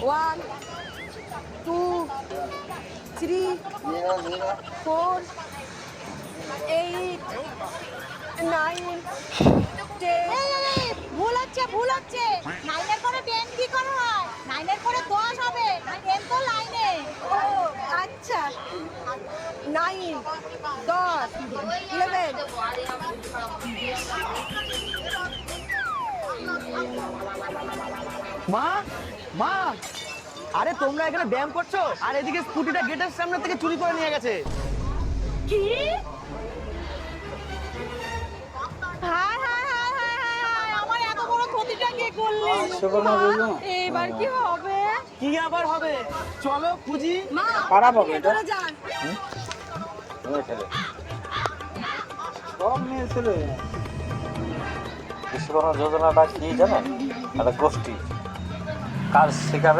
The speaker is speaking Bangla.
1 2 3 4 8 9 10 ভুল হচ্ছে 9 এর পরে 10 কি করে হয়? 9 এর পরে 10 হবে, 10 তো লাইনে। ও আচ্ছা 9 10 11 মা মা আরে তোমরা এখানে ব্যায়াম করছো আর এদিকে স্কুটিটা গেটের সামনে থেকে চুরি করে নিয়ে গেছে। কি? হায় হায় হায় হায় হায় হায়, আমার এত বড় ক্ষতিটা কে করলি? মা, এবার কি হবে? কি আবার হবে? চলো খুঁজি। মা খারাপ হবে এটা। চলে যান। সব মেয়ে ছেলে বিশ্বকর্মা যোজনাটা কি জানেন? একটা গোষ্ঠী কাজ শেখাবে।